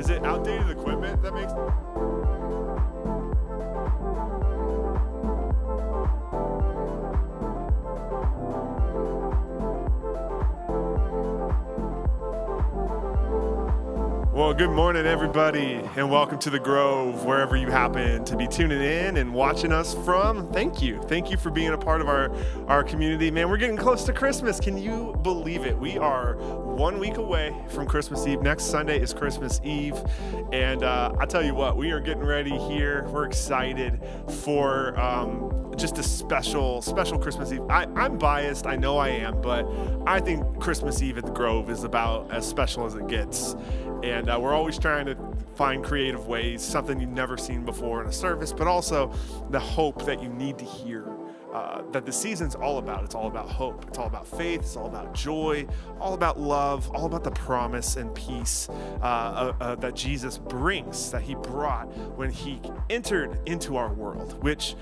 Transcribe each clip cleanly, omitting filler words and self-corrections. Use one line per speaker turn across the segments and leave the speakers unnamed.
Is it outdated equipment that makes... Well, good morning, everybody, and welcome to the Grove, wherever you happen to be tuning in and watching us from. Thank you. Thank you for being a part of our community. Man, we're getting close to Christmas. Can you believe it? We are 1 week away from Christmas Eve. Next Sunday is Christmas Eve, and I tell you what, we are getting ready here. We're excited for just a special Christmas Eve. I'm biased, I know I am, but I think Christmas Eve at the Grove is about as special as it gets. And we're always trying to find creative ways, something you've never seen before in a service, but also the hope that you need to hear. That the season's all about. It's all about hope. It's all about faith. It's all about joy, all about love, all about the promise and peace that Jesus brings, that he brought when he entered into our world, which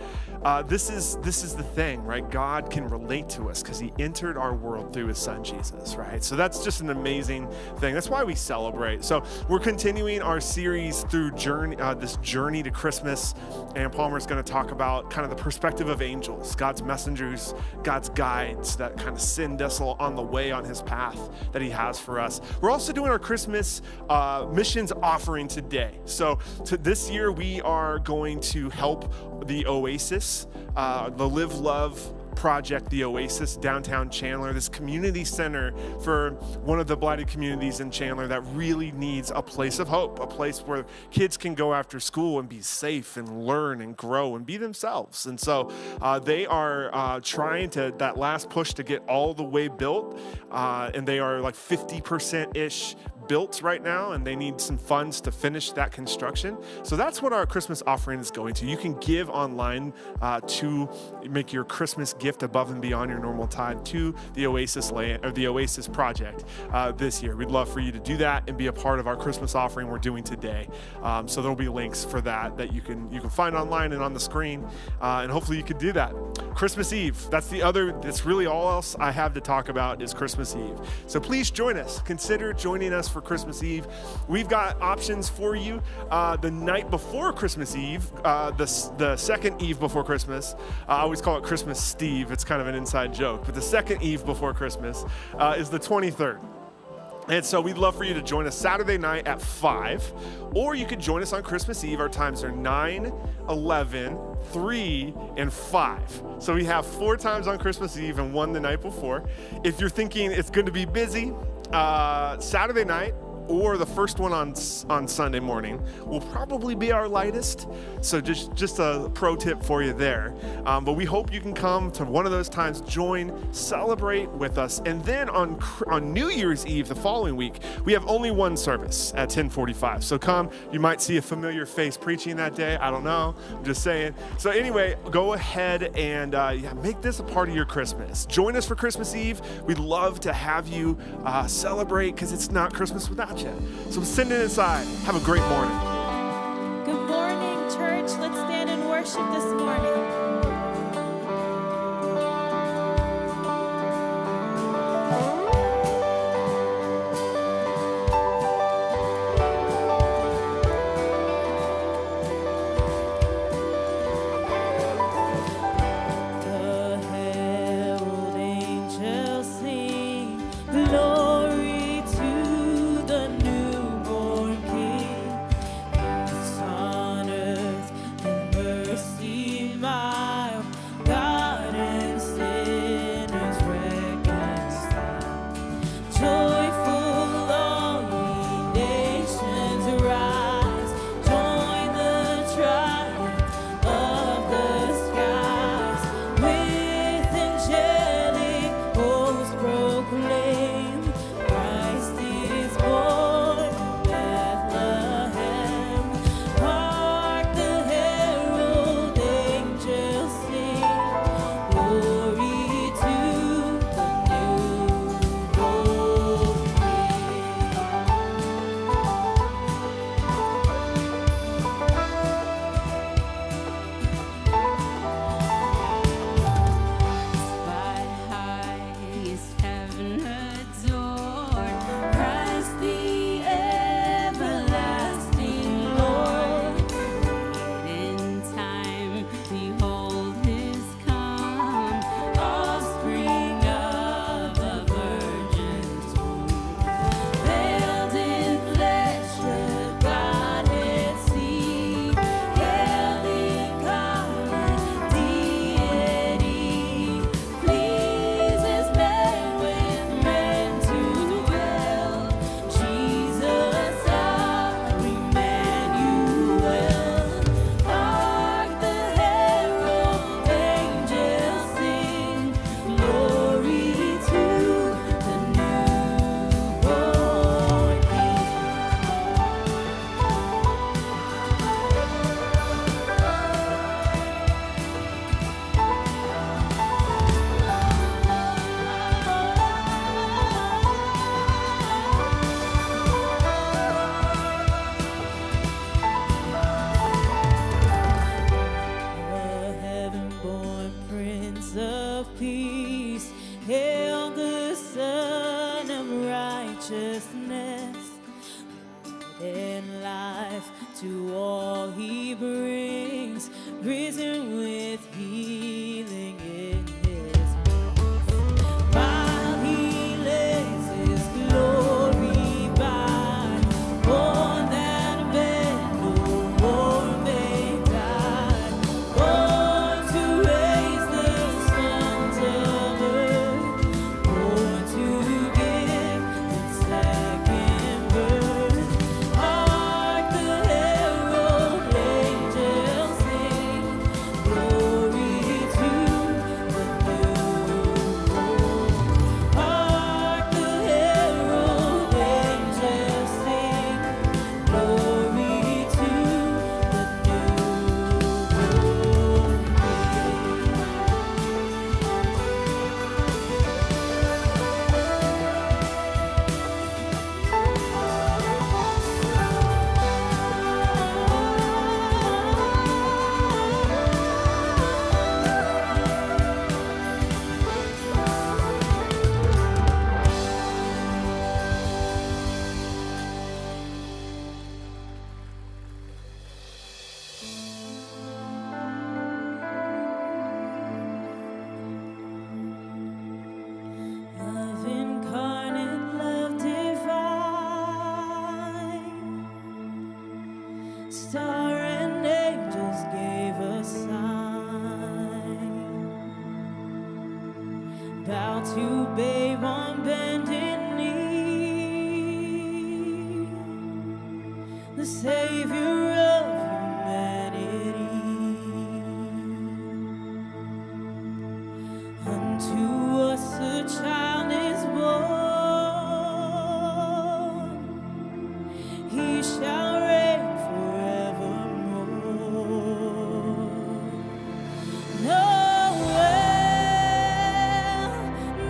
this is the thing, right? God can relate to us because he entered our world through his son, Jesus, right? So that's just an amazing thing. That's why we celebrate. So we're continuing our series through this journey to Christmas, and Palmer's going to talk about kind of the perspective of angels, God's messengers, God's guides that kind of send us on the way on his path that he has for us. We're also doing our Christmas missions offering today. So this year we are going to help the Oasis, the Live Love project, the Oasis, downtown Chandler, this community center for one of the blighted communities in Chandler that really needs a place of hope, a place where kids can go after school and be safe and learn and grow and be themselves. And so they are trying to, that last push to get all the way built, and they are like 50%-ish built right now, and they need some funds to finish that construction. So that's what our Christmas offering is going to. You can give online to make your Christmas gift above and beyond your normal tithe to the Oasis land or the Oasis project this year. We'd love for you to do that and be a part of our Christmas offering we're doing today. So there'll be links for that you can find online and on the screen, and hopefully you can do that. Christmas Eve, that's really all else I have to talk about is Christmas Eve. So please join us. Consider joining us for Christmas Eve. We've got options for you the night before Christmas Eve, the second Eve before Christmas. I always call it Christmas Steve. It's kind of an inside joke, but the second Eve before Christmas is the 23rd. And so we'd love for you to join us Saturday night at 5, or you could join us on Christmas Eve. Our times are 9, 11, 3, and 5. So we have 4 times on Christmas Eve and 1 the night before. If you're thinking it's going to be busy, Saturday night or the first one on Sunday morning will probably be our lightest. So just a pro tip for you there. But we hope you can come to one of those times, join, celebrate with us. And then on New Year's Eve, the following week, we have only one service at 10:45. So come, you might see a familiar face preaching that day. I don't know, I'm just saying. So anyway, go ahead and make this a part of your Christmas. Join us for Christmas Eve. We'd love to have you celebrate, because it's not Christmas without you. So send it inside. Have a great morning.
Good morning, church. Let's stand and worship this morning.
My
and life to all he brings, risen with healing in his wings. While he lays his glory by, born that a man no more may die, born to raise the sons of earth, born to give the second birth. Hark the herald angels sing, glory to the newborn. Hark the herald angels sing, glory to the newborn Love incarnate, love divine, star and angels gave a sign, bow to babe on bended knee, the Savior of humanity. Unto us a child is born, he shall reign forevermore. Noel,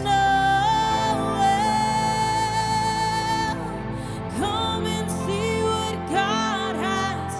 Noel, come and see what God has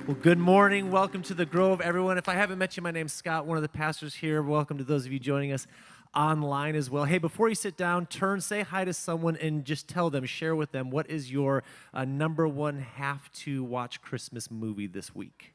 Well, good morning. Welcome to the Grove, everyone. If I haven't met you, my name's Scott, one of the pastors here. Welcome to those of you joining us online as well. Hey, before you sit down, say hi to someone and just tell them, share with them, what is your number one have-to-watch Christmas movie this week?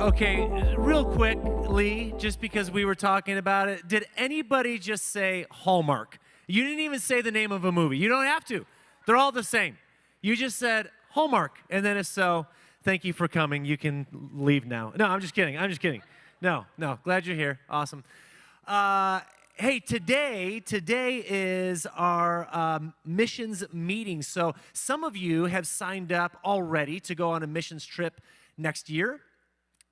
Okay, real quickly, just because we were talking about it, did anybody just say Hallmark? You didn't even say the name of a movie. You don't have to. They're all the same. You just said Hallmark. And then if so, thank you for coming. You can leave now. No, I'm just kidding. No, glad you're here. Awesome. Hey, today is our missions meeting. So some of you have signed up already to go on a missions trip next year.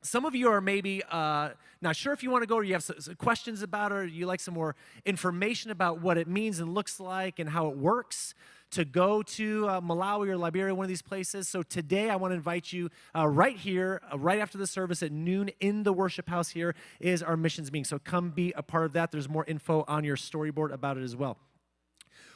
Some of you are maybe not sure if you want to go, or you have some questions about it, or you like some more information about what it means and looks like and how it works to go to Malawi or Liberia, one of these places. So today I want to invite you right here, right after the service at noon in the worship house here is our missions meeting. So come be a part of that. There's more info on your storyboard about it as well.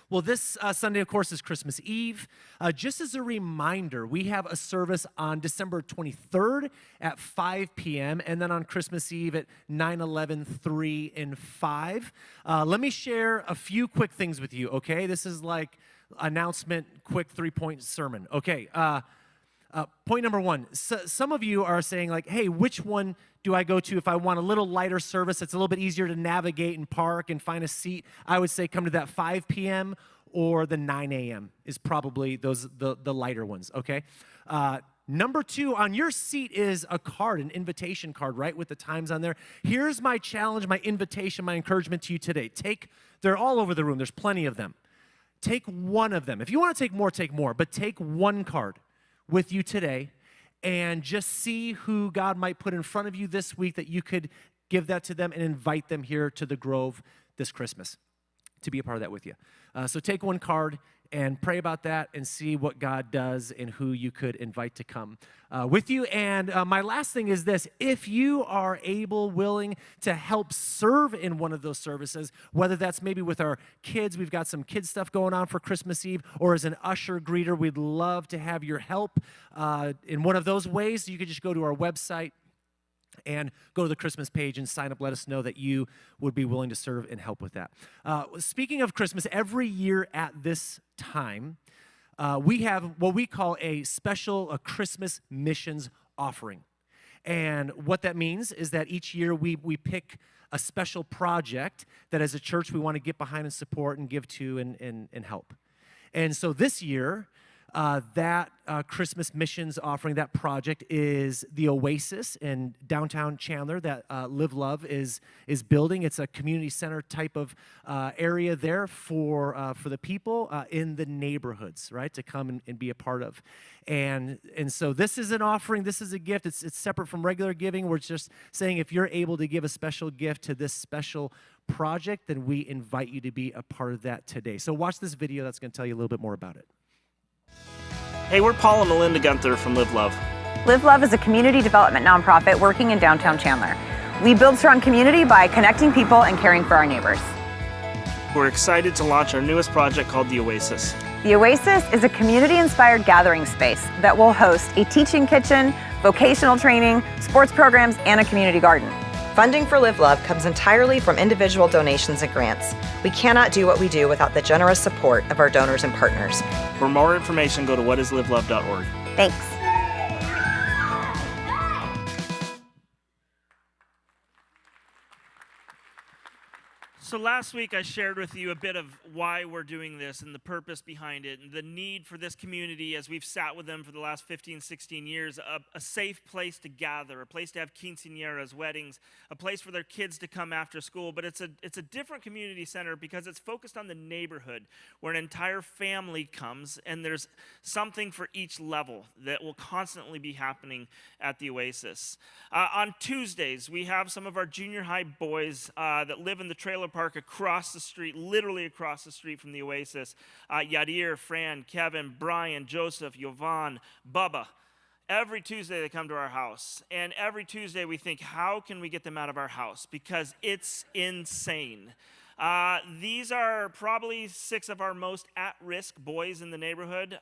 Well, this Sunday, of course, is Christmas Eve. Just as a reminder, we have a service on December 23rd at 5 p.m., and then on Christmas Eve at 9, 11, 3, and 5. Let me share a few quick things with you, okay? This is like announcement, quick three-point sermon. Okay, point number one, some of you are saying like, hey, which one do I go to if I want a little lighter service? It's a little bit easier to navigate and park and find a seat. I would say come to that 5 p.m. or the 9 a.m. is probably the lighter ones, okay? Number two, on your seat is a card, an invitation card, right, with the times on there. Here's my challenge, my invitation, my encouragement to you today. They're all over the room. There's plenty of them. Take one of them. If you want to take more, but take one card with you today and just see who God might put in front of you this week that you could give that to them and invite them here to the Grove this Christmas to be a part of that with you. So take one card and pray about that and see what God does and who you could invite to come with you. And my last thing is this: if you are able, willing to help serve in one of those services, whether that's maybe with our kids, we've got some kids stuff going on for Christmas Eve, or as an usher greeter, we'd love to have your help in one of those ways. You could just go to our website and go to the Christmas page and sign up. Let us know that you would be willing to serve and help with that. Speaking of Christmas, every year at this time, we have what we call a Christmas missions offering. And what that means is that each year we pick a special project that as a church we want to get behind and support and give to and help. And so this year, that Christmas missions offering, that project is the Oasis in downtown Chandler that Live Love is building. It's a community center type of area there for the people in the neighborhoods, right, to come and be a part of. And so this is an offering. This is a gift. It's separate from regular giving. We're just saying if you're able to give a special gift to this special project, then we invite you to be a part of that today. So watch this video. That's going to tell you a little bit more about it.
Hey, we're Paul and Melinda Gunther from Live Love.
Live Love is a community development nonprofit working in downtown Chandler. We build strong community by connecting people and caring for our neighbors.
We're excited to launch our newest project called The Oasis.
The Oasis is a community-inspired gathering space that will host a teaching kitchen, vocational training, sports programs, and a community garden.
Funding for Live Love comes entirely from individual donations and grants. We cannot do what we do without the generous support of our donors and partners.
For more information, go to whatislivelove.org.
Thanks.
So last week I shared with you a bit of why we're doing this and the purpose behind it and the need for this community as we've sat with them for the last 15, 16 years, a safe place to gather, a place to have quinceañeras, weddings, a place for their kids to come after school. But it's a different community center because it's focused on the neighborhood where an entire family comes and there's something for each level that will constantly be happening at the Oasis. On Tuesdays, we have some of our junior high boys that live in the trailer park across the street, literally across the street from the Oasis. Yadir, Fran, Kevin, Brian, Joseph, Yovan, Bubba. Every Tuesday they come to our house. And every Tuesday we think, how can we get them out of our house? Because it's insane. These are probably 6 of our most at-risk boys in the neighborhood.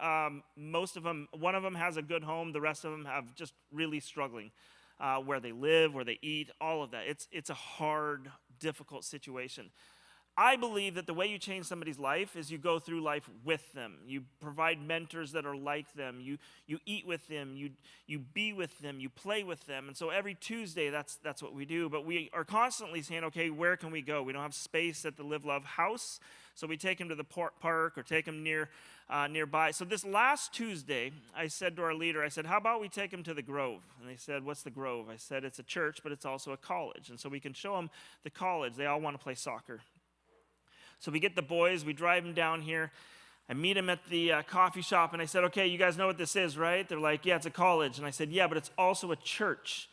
Most of them, one of them has a good home. The rest of them have just really struggling. Where they live, where they eat, all of that. It's a hard, difficult situation. I believe that the way you change somebody's life is you go through life with them. You provide mentors that are like them. You eat with them. You be with them. You play with them. And so every Tuesday, that's what we do. But we are constantly saying, okay, where can we go? We don't have space at the Live Love house, so we take them to the park or take them nearby. So this last Tuesday, I said to our leader, I said, how about we take them to the Grove? And they said, what's the Grove? I said, it's a church, but it's also a college. And so we can show them the college. They all want to play soccer. So we get the boys, we drive them down here. I meet them at the coffee shop, and I said, okay, you guys know what this is, right? They're like, yeah, it's a college. And I said, yeah, but it's also a church.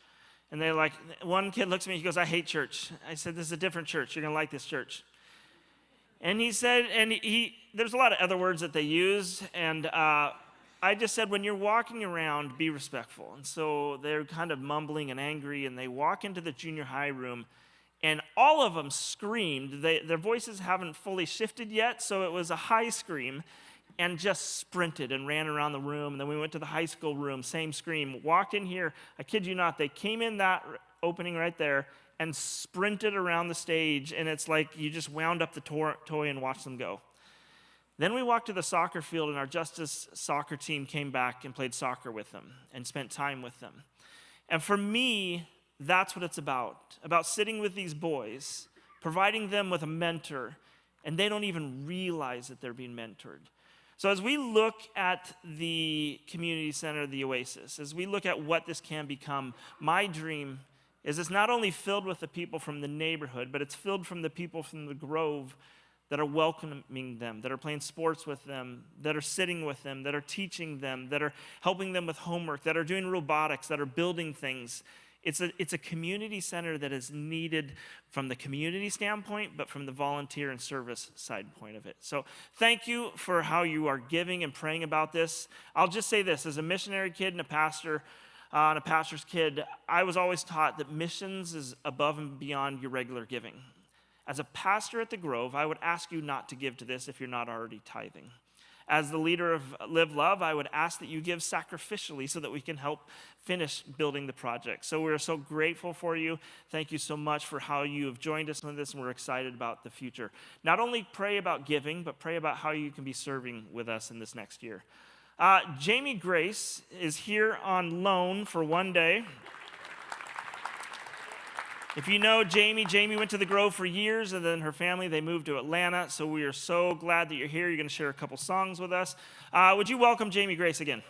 And they're like, one kid looks at me, he goes, I hate church. I said, this is a different church. You're going to like this church. And he said, and there's a lot of other words that they use, and I just said, when you're walking around, be respectful. And so they're kind of mumbling and angry, and they walk into the junior high room, and all of them screamed. Their voices haven't fully shifted yet, so it was a high scream, and just sprinted and ran around the room. And then we went to the high school room, same scream. Walked in here, I kid you not, they came in that opening right there and sprinted around the stage, and it's like you just wound up the toy and watched them go. Then we walked to the soccer field, and our Justice soccer team came back and played soccer with them and spent time with them. And for me, that's what it's about sitting with these boys, providing them with a mentor, and they don't even realize that they're being mentored. So as we look at the community center, the Oasis, as we look at what this can become, my dream is it's not only filled with the people from the neighborhood, but it's filled from the people from the Grove that are welcoming them, that are playing sports with them, that are sitting with them, that are teaching them, that are helping them with homework, that are doing robotics, that are building things. It's a community center that is needed from the community standpoint, but from the volunteer and service side point of it. So thank you for how you are giving and praying about this. I'll just say this, as a missionary kid and a pastor, and a pastor's kid, I was always taught that missions is above and beyond your regular giving. As a pastor at the Grove, I would ask you not to give to this if you're not already tithing. As the leader of Live Love, I would ask that you give sacrificially so that we can help finish building the project. So we're so grateful for you. Thank you so much for how you have joined us on this, and we're excited about the future. Not only pray about giving, but pray about how you can be serving with us in this next year. Jamie Grace is here on loan for one day. If you know Jamie went to the Grove for years, and then her family, they moved to Atlanta. So we are so glad that you're here. You're going to share a couple songs with us. Would you welcome Jamie Grace again?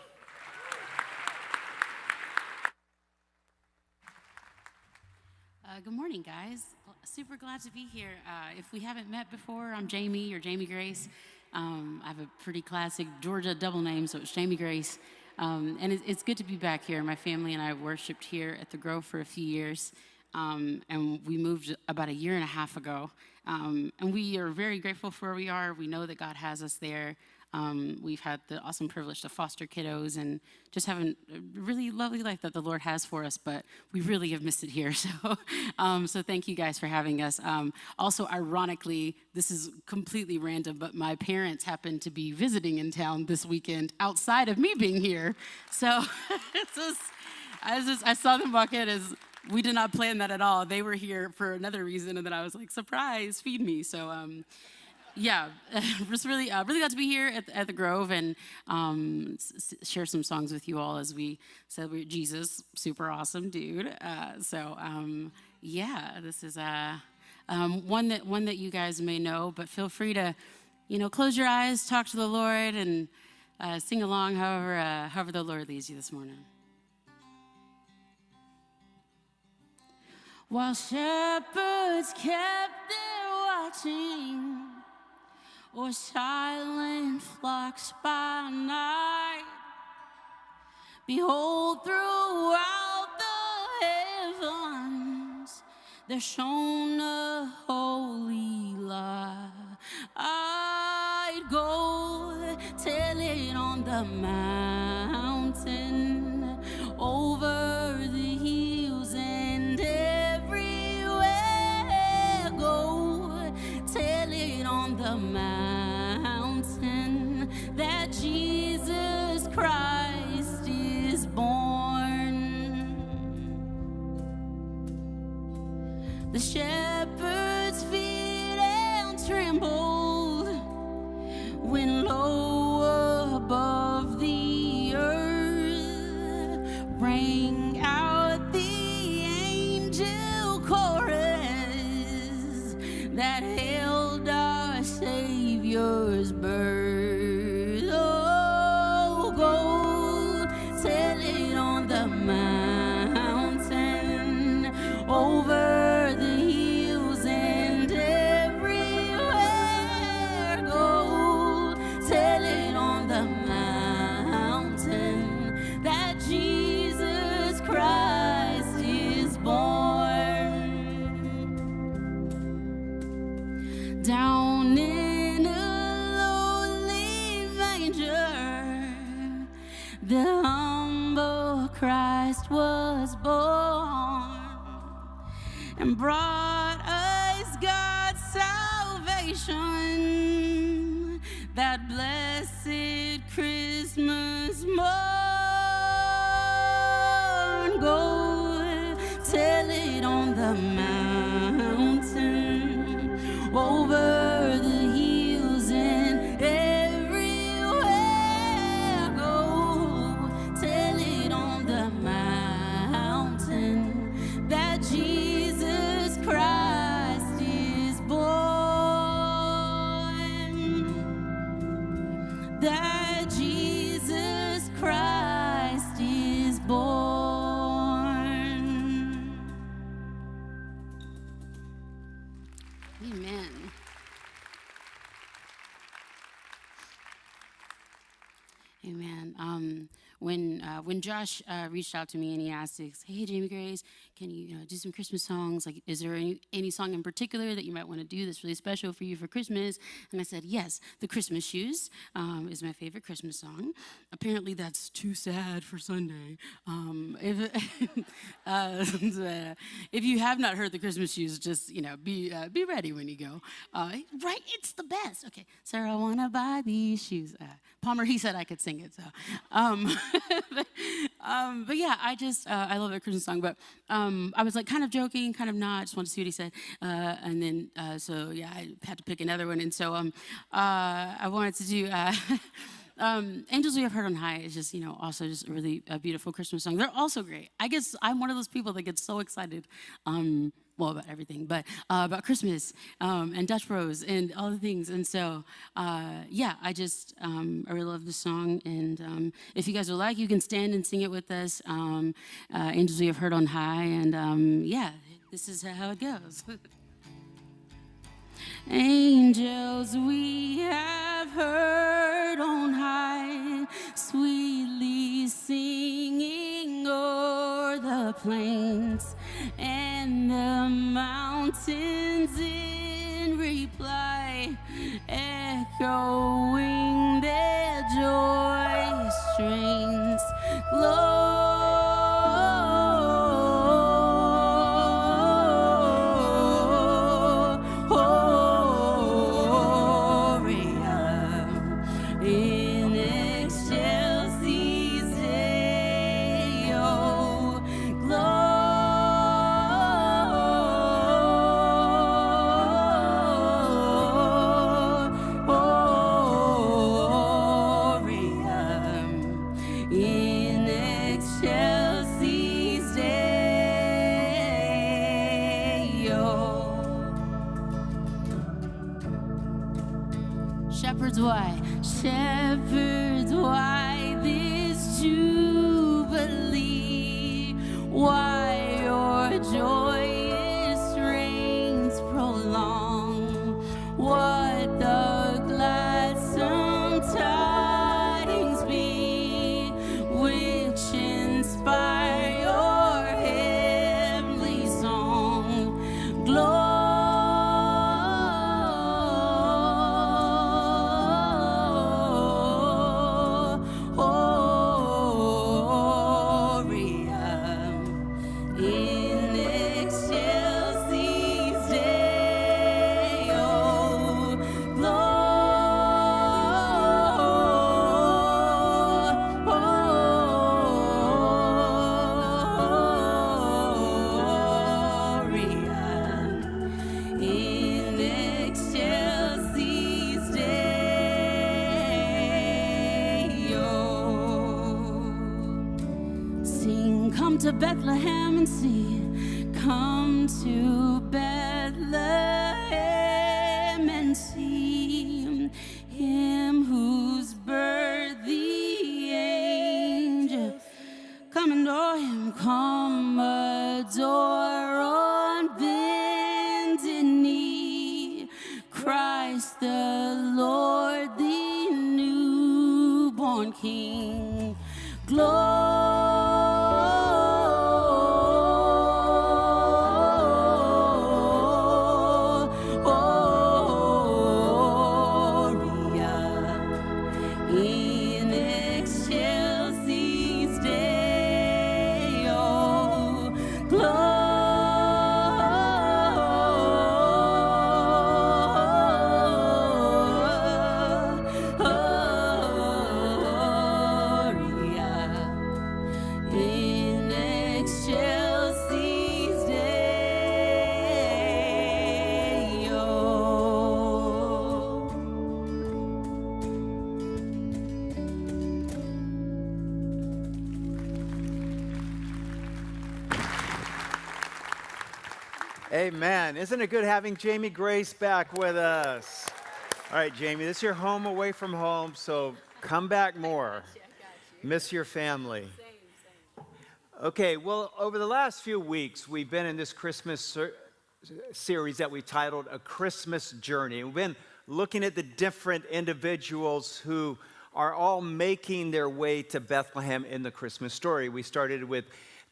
Good morning, guys. Super glad to be here. If we haven't met before, I'm Jamie, or Jamie Grace. I have a pretty classic Georgia double name, so it's Jamie Grace. And it's good to be back here. My family and I worshiped here at the Grove for a few years. And we moved about a year and a half ago. And we are very grateful for where we are. We know that God has us there. We've had the awesome privilege to foster kiddos and just having a really lovely life that the Lord has for us, but we really have missed it here. So thank you guys for having us. Also, ironically, this is completely random, but my parents happened to be visiting in town this weekend outside of me being here. So I saw them walk in as we did not plan that at all. They were here for another reason, and then I was like, surprise, feed me. So yeah, just really glad to be here at the Grove and share some songs with you all as we celebrate Jesus. Super awesome dude. Yeah, this is one that you guys may know, but feel free to, close your eyes, talk to the Lord, and sing along however the Lord leads you this morning. While shepherds kept their watching, or silent flocks by night, behold, throughout the heavens there shone a holy light. I'd go tell it on the mountain, over the hills and everywhere. Go tell it on the mountain that Jesus Christ is born. The shepherds feared and trembled when low above the earth rang out the angel chorus that hailed our Savior's birth. Oh, go tell it on the mountain, over the hills and everywhere. Go tell it on the mountain that Jesus Christ is born. Down in a lowly manger, the humble Christ was born and brought us God's salvation that blessed Christmas morn. Go tell it on the mountain, over the hills and everywhere. Go tell it on the mountain that Jesus Christ is born. That Jesus Christ is born. Amen. Amen. When Josh reached out to me and he asked, "Hey, Jamie Grace, can you do some Christmas songs? Like, is there any song in particular that you might want to do that's really special for you for Christmas?" And I said, "Yes, The Christmas Shoes is my favorite Christmas song." Apparently, that's too sad for Sunday. If you have not heard The Christmas Shoes, just be ready when you go. Right? It's the best. Okay, sir, I wanna buy these shoes. Palmer, he said I could sing it, so. But yeah, I love that Christmas song. But I was like kind of joking, kind of not. Just wanted to see what he said, and then so yeah, I had to pick another one. And so I wanted to do. Angels We Have Heard on High is just, also just a really beautiful Christmas song. They're also great. I guess I'm one of those people that gets so excited, well, about everything, but about Christmas and Dutch Bros and all the things. And so, yeah, I really love this song. And if you guys would like, you can stand and sing it with us. Angels We Have Heard on High. And yeah, this is how it goes. Angels we have heard on high, sweetly singing o'er the plains and the mountains in reply, echoing their joyous strains. In excelsis Shepherds, why this jubilee? Why your joyous reigns prolong? What the gladsome tidings be, which inspire your heavenly song? In excelsis Deo, Gloria. In excelsis Deo. Sing, come to Bethlehem and see. Come to Bethlehem and see him whose birth the angels come adore him, come adore on bended knee. Christ the Lord, the newborn King. In excelsis Deo, Gloria. In excelsis Deo.
Amen. Isn't it good having Jamie Grace back with us? All right, Jamie, this is your home away from home, so come back more. Miss your family. Okay, well, over the last few weeks, we've been in this Christmas series that we titled A Christmas Journey. We've been looking at the different individuals who are all making their way to Bethlehem in the Christmas story. We started with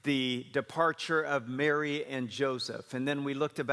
the departure of Mary and Joseph, and then we looked at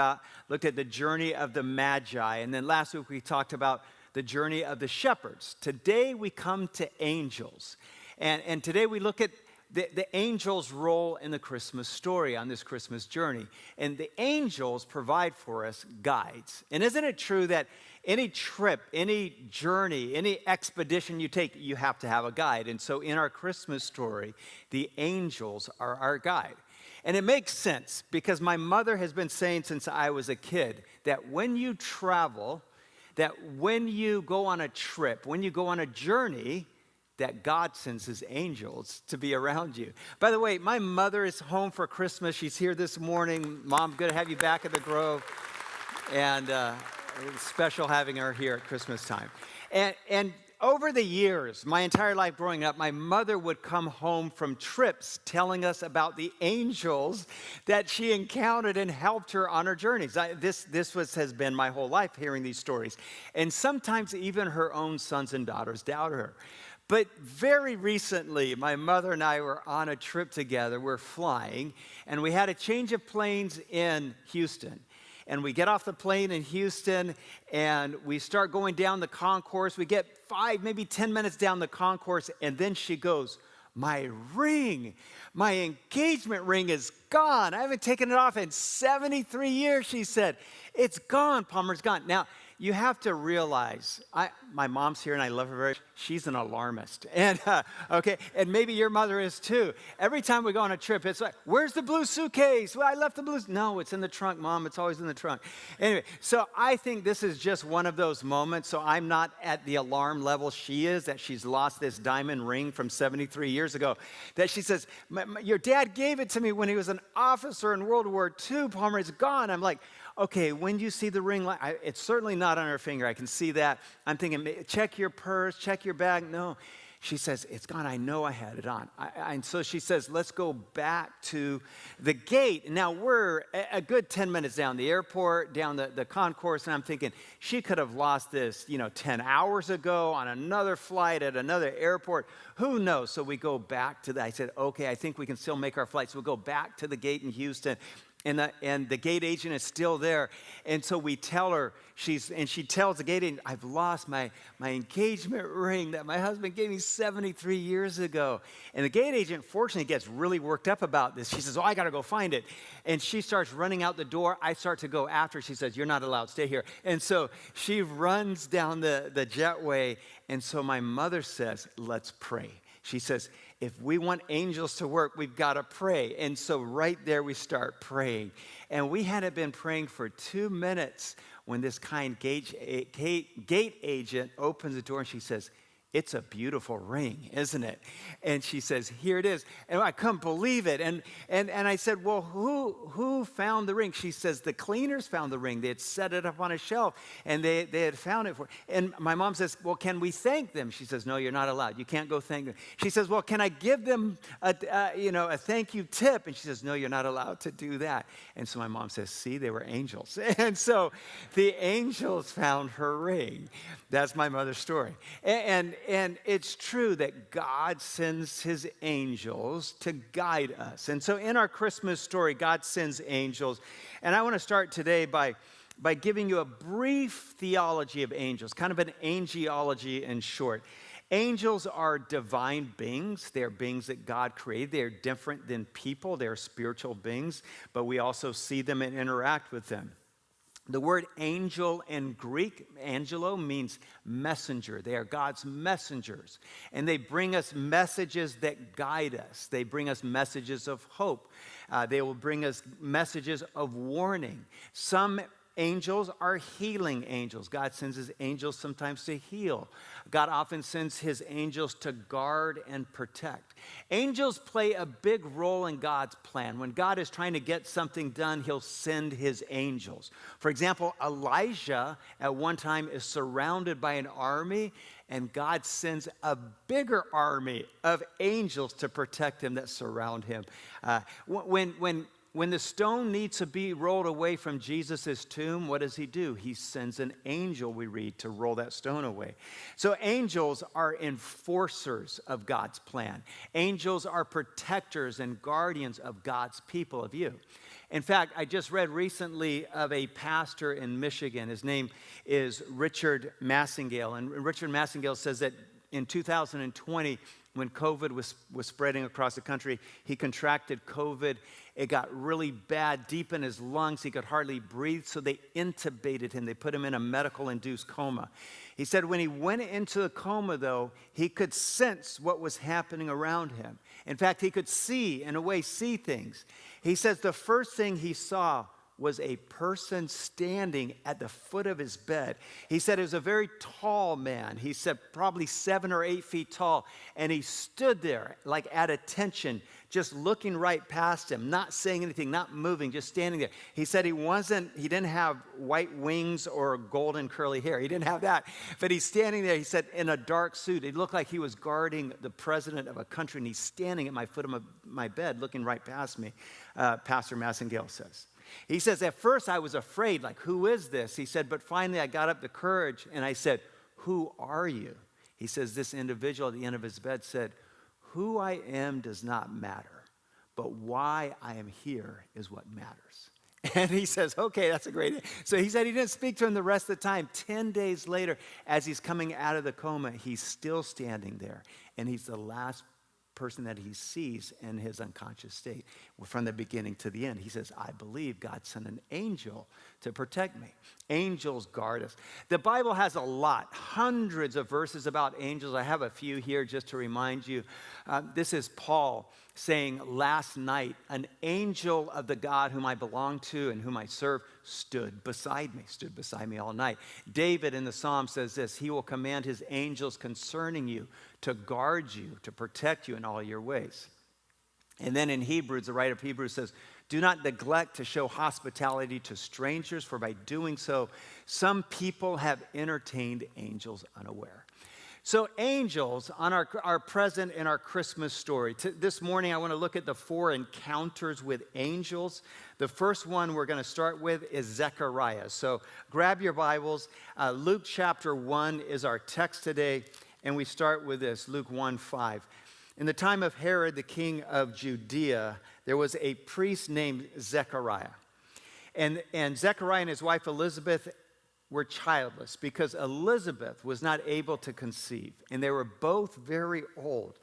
the journey of the Magi, and then last week we talked about the journey of the shepherds. Today we come to angels, and today we look at the angels' role in the Christmas story on this Christmas journey. And the angels provide for us guides. And isn't it true that any trip, any journey, any expedition you take, you have to have a guide? And so in our Christmas story, the angels are our guide. And it makes sense because my mother has been saying since I was a kid that when you travel, that when you go on a trip, when you go on a journey, that God sends his angels to be around you. By the way, my mother is home for Christmas. She's here this morning. Mom, good to have you back at the Grove. And it's special having her here at Christmas time. And over the years, my entire life growing up, my mother would come home from trips telling us about the angels that she encountered and helped her on her journeys. This has been my whole life, hearing these stories. And sometimes even her own sons and daughters doubted her. But very recently, my mother and I were on a trip together. We're flying, and we had a change of planes in Houston. And we get off the plane in Houston, and we start going down the concourse. We get 5, maybe 10 minutes down the concourse, and then she goes, "My ring, my engagement ring is gone. I haven't taken it off in 73 years," she said. "It's gone, Palmer, it's gone." Now, you have to realize, my mom's here and I love her very much. She's an alarmist. And, and maybe your mother is too. Every time we go on a trip, it's like, "Where's the blue suitcase? Well, I left the blue." No, it's in the trunk, Mom. It's always in the trunk. Anyway, so I think this is just one of those moments. So I'm not at the alarm level she is, that she's lost this diamond ring from 73 years ago. That she says, "Your dad gave it to me when he was an officer in World War II, Palmer, it's gone." I'm like, okay, when you see the ring, it's certainly not on her finger. I can see that. I'm thinking, check your purse, check your bag. No. She says, it's gone. I know I had it on. And so she says, let's go back to the gate. Now, we're a good 10 minutes down the airport, down the concourse, and I'm thinking, she could have lost this, 10 hours ago on another flight at another airport. Who knows? So we go back to I said, okay, I think we can still make our flight. So we'll go back to the gate in Houston. And the gate agent is still there. And so we tell her, she tells the gate agent, I've lost my engagement ring that my husband gave me 73 years ago. And the gate agent, fortunately, gets really worked up about this. She says, I got to go find it. And she starts running out the door. I start to go after her. She says, you're not allowed, stay here. And so she runs down the jetway. And so my mother says, let's pray. She says, if we want angels to work, we've got to pray. And so right there we start praying. And we hadn't been praying for 2 minutes when this kind gate agent opens the door and she says, it's a beautiful ring, isn't it? And she says, here it is. And I couldn't believe it. And I said, well, who found the ring? She says, the cleaners found the ring. They had set it up on a shelf, and they had found it for. And my mom says, well, can we thank them? She says, no, you're not allowed. You can't go thank them. She says, well, can I give them a thank you tip? And she says, no, you're not allowed to do that. And so my mom says, see, they were angels. And so the angels found her ring. That's my mother's story. And it's true that God sends his angels to guide us. And so in our Christmas story, God sends angels. And I want to start today by giving you a brief theology of angels, kind of an angelology in short. Angels are divine beings. They are beings that God created. They are different than people. They are spiritual beings, but we also see them and interact with them. The word angel in Greek, angelo, means messenger. They are God's messengers. And they bring us messages that guide us. They bring us messages of hope. They will bring us messages of warning. Some angels are healing angels. God sends his angels sometimes to heal. God often sends his angels to guard and protect. Angels play a big role in God's plan. When God is trying to get something done, he'll send his angels. For example, Elijah at one time is surrounded by an army, and God sends a bigger army of angels to protect him that surround him. When the stone needs to be rolled away from Jesus' tomb, what does he do? He sends an angel, we read, to roll that stone away. So angels are enforcers of God's plan. Angels are protectors and guardians of God's people, of you. In fact, I just read recently of a pastor in Michigan. His name is Richard Massingale. And Richard Massingale says that in 2020, when COVID was spreading across the country, he contracted COVID. It got really bad, deep in his lungs. He could hardly breathe, so they intubated him. They put him in a medical-induced coma. He said when he went into the coma, though, he could sense what was happening around him. In fact, he could see things. He says the first thing he saw was a person standing at the foot of his bed. He said it was a very tall man. He said probably 7 or 8 feet tall. And he stood there like at attention, just looking right past him, not saying anything, not moving, just standing there. He said he didn't have white wings or golden curly hair. He didn't have that. But he's standing there, he said, in a dark suit. It looked like he was guarding the president of a country, and he's standing at my foot of my bed, looking right past me, Pastor Massingale says. He says, at first I was afraid, like, who is this? He said, but finally I got up the courage and I said, who are you? He says, this individual at the end of his bed said, who I am does not matter, but why I am here is what matters. And he says, okay, that's a great. So he said he didn't speak to him the rest of the time. 10 days later, as he's coming out of the coma, he's still standing there. And he's the last person that he sees in his unconscious state from the beginning to the end. He says, I believe God sent an angel to protect me. Angels guard us. The Bible has a lot, hundreds of verses about angels. I have a few here just to remind you. This is Paul saying, last night, an angel of the God whom I belong to and whom I serve stood beside me all night. David in the Psalm says this, he will command his angels concerning you to guard you, to protect you in all your ways. And then in Hebrews, the writer of Hebrews says, Do not neglect to show hospitality to strangers, for by doing so, some people have entertained angels unaware. So angels are present in our Christmas story. This morning, I want to look at the 4 encounters with angels. The first one we're going to start with is Zechariah. So grab your Bibles. Luke chapter 1 is our text today, and we start with this, Luke 1:5. In the time of Herod, the king of Judea, there was a priest named Zechariah. And Zechariah and his wife Elizabeth were childless because Elizabeth was not able to conceive, and they were both very old.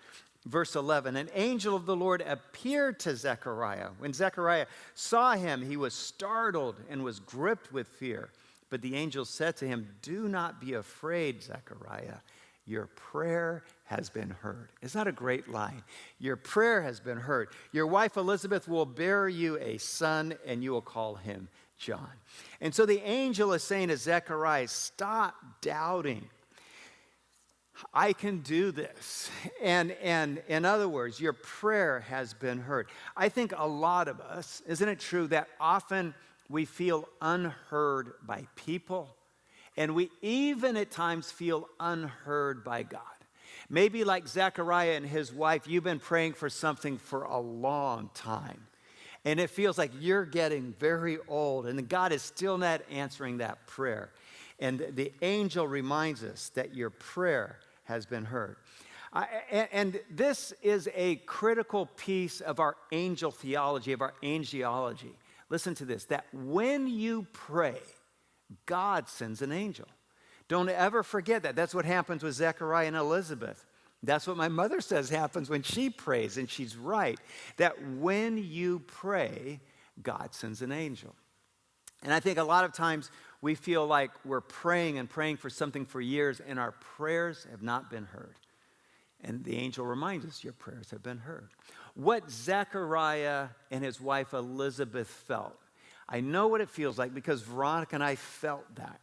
Verse 11, an angel of the Lord appeared to Zechariah. When Zechariah saw him, he was startled and was gripped with fear. But the angel said to him, do not be afraid, Zechariah. Your prayer has been heard. Is that a great line? Your prayer has been heard. Your wife Elizabeth will bear you a son, and you will call him John. And so the angel is saying to Zechariah, stop doubting. I can do this. And in other words, your prayer has been heard. I think a lot of us, isn't it true that often we feel unheard by people, and we even at times feel unheard by God? Maybe like Zechariah and his wife, you've been praying for something for a long time. And it feels like you're getting very old, and God is still not answering that prayer. And the angel reminds us that your prayer has been heard. And this is a critical piece of our angel theology, of our angelology. Listen to this, that when you pray, God sends an angel. Don't ever forget that. That's what happens with Zechariah and Elizabeth. That's what my mother says happens when she prays, and she's right, that when you pray, God sends an angel. And I think a lot of times we feel like we're praying and praying for something for years, and our prayers have not been heard. And the angel reminds us, your prayers have been heard. What Zechariah and his wife Elizabeth felt, I know what it feels like because Veronica and I felt that.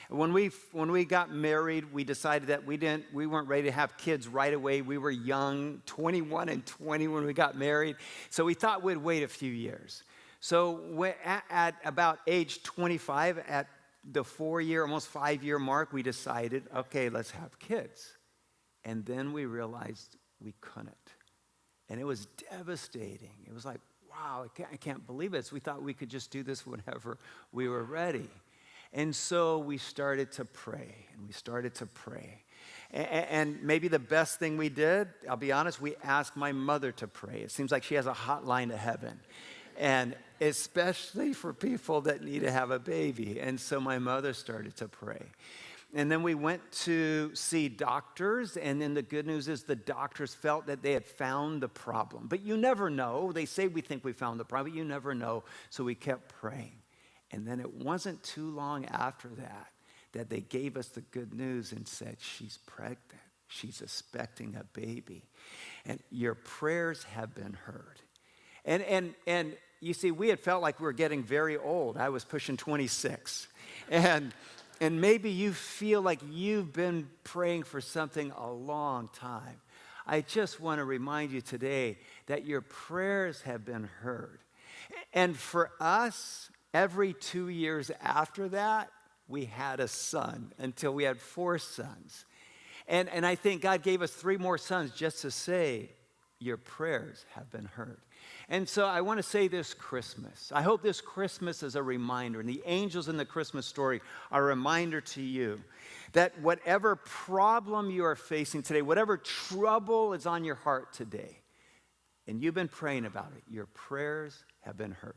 When we got married, we decided that we weren't ready to have kids right away. We were young, 21 and 20 when we got married. So we thought we'd wait a few years. So at about age 25, at the 4-year, almost 5-year mark, we decided, okay, let's have kids. And then we realized we couldn't. And it was devastating. It was like, wow, I can't believe it. So we thought we could just do this whenever we were ready. And so we started to pray, and we started to pray. And maybe the best thing we did, I'll be honest, we asked my mother to pray. It seems like she has a hotline to heaven, and especially for people that need to have a baby. And so my mother started to pray. And then we went to see doctors, and then the good news is the doctors felt that they had found the problem. But you never know. They say we think we found the problem, but you never know. So we kept praying. And then it wasn't too long after that they gave us the good news and said, she's pregnant. She's expecting a baby. And your prayers have been heard. And you see, we had felt like we were getting very old. I was pushing 26. And maybe you feel like you've been praying for something a long time. I just want to remind you today that your prayers have been heard. And for us, every 2 years after that, we had a son until we had 4 sons. And I think God gave us 3 more sons just to say, your prayers have been heard. And so I want to say this Christmas, I hope this Christmas is a reminder, and the angels in the Christmas story are a reminder to you that whatever problem you are facing today, whatever trouble is on your heart today, and you've been praying about it, your prayers have been heard.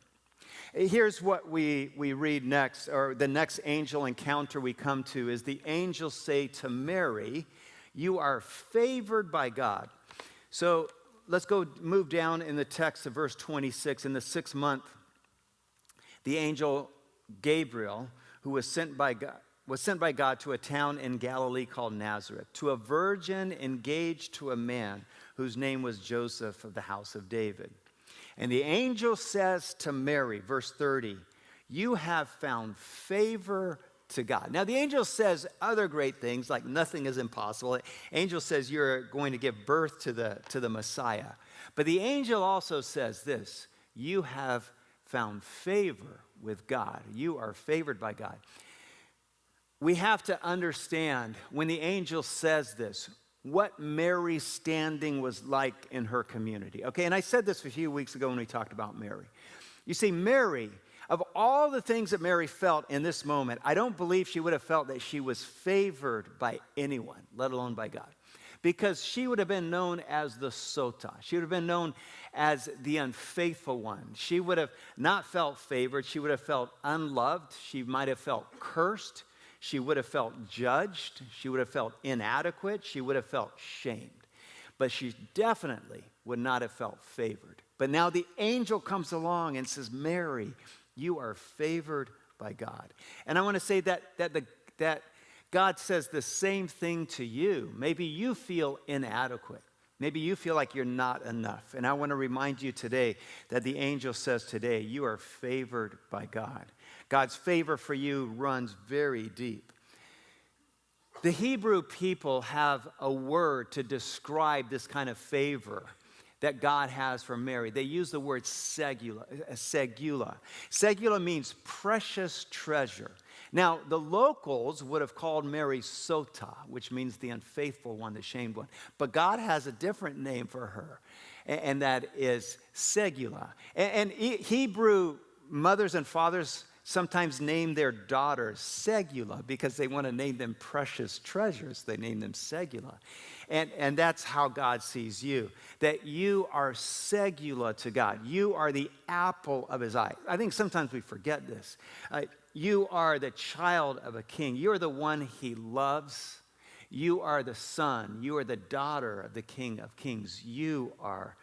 Here's what we read next, or the next angel encounter we come to is the angels say to Mary, you are favored by God. So let's move down in the text to verse 26. In the 6th month, the angel Gabriel, who was sent by God to a town in Galilee called Nazareth, to a virgin engaged to a man whose name was Joseph of the house of David. And the angel says to Mary, verse 30, you have found favor to God. Now, the angel says other great things, like nothing is impossible. The angel says you're going to give birth to the Messiah. But the angel also says this, you have found favor with God. You are favored by God. We have to understand when the angel says this, what Mary's standing was like in her community. Okay, and I said this a few weeks ago when we talked about Mary. You see, Mary, of all the things that Mary felt in this moment, I don't believe she would have felt that she was favored by anyone, let alone by God. Because she would have been known as the Sota. She would have been known as the unfaithful one. She would have not felt favored. She would have felt unloved. She might have felt cursed. She would have felt judged. She would have felt inadequate. She would have felt shamed. But she definitely would not have felt favored. But now the angel comes along and says, Mary, you are favored by God. And I want to say that God says the same thing to you. Maybe you feel inadequate. Maybe you feel like you're not enough. And I want to remind you today that the angel says today, you are favored by God. God's favor for you runs very deep. The Hebrew people have a word to describe this kind of favor that God has for Mary. They use the word segula. Segula means precious treasure. Now, the locals would have called Mary Sota, which means the unfaithful one, the shamed one. But God has a different name for her, and that is Segula. And Hebrew mothers and fathers sometimes name their daughters Segula because they want to name them precious treasures. They name them Segula. And that's how God sees you, that you are Segula to God. You are the apple of his eye. I think sometimes we forget this. You are the child of a king. You are the one he loves. You are the son. You are the daughter of the King of Kings. You are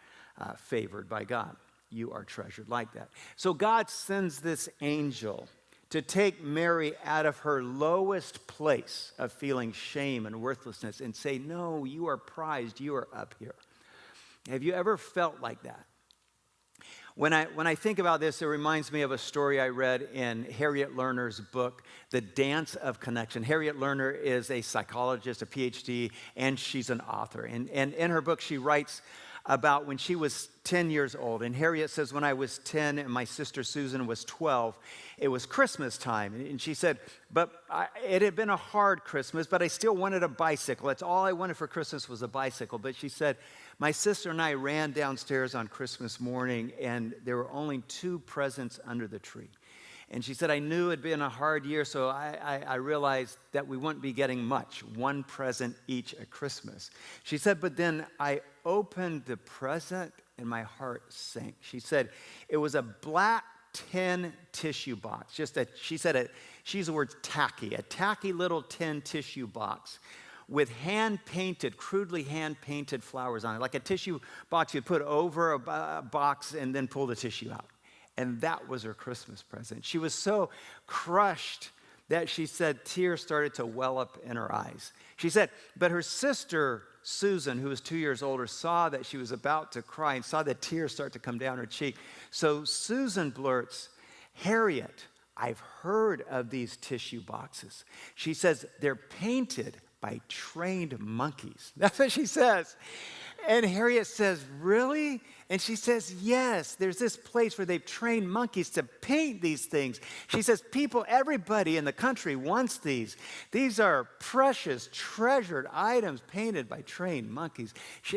favored by God. You are treasured like that. So God sends this angel to take Mary out of her lowest place of feeling shame and worthlessness and say, no, you are prized. You are up here. Have you ever felt like that? When I think about this, it reminds me of a story I read in Harriet Lerner's book, The Dance of Connection. Harriet Lerner is a psychologist, a PhD, and she's an author. And in her book, she writes about when she was 10 years old. And Harriet says, when I was 10 and my sister Susan was 12, it was Christmas time. And she said, it had been a hard Christmas, but I still wanted a bicycle. That's all I wanted for Christmas was a bicycle. But she said, my sister and I ran downstairs on Christmas morning, and there were only 2 presents under the tree. And she said, I knew it had been a hard year, so I realized that we wouldn't be getting much, 1 present each at Christmas. She said, but then I opened the present and my heart sank. She said, it was a black tin tissue box. She used the word tacky, a tacky little tin tissue box with crudely hand-painted flowers on it, like a tissue box you'd put over a box and then pull the tissue out. And that was her Christmas present. She was so crushed that she said tears started to well up in her eyes. She said, but her sister, Susan, who was 2 years older, saw that she was about to cry and saw the tears start to come down her cheek. So Susan blurts, Harriet, I've heard of these tissue boxes. She says, they're painted by trained monkeys. That's what she says. And Harriet says, really? And she says, yes, there's this place where they've trained monkeys to paint these things. She says, everybody in the country wants these. These are precious, treasured items painted by trained monkeys.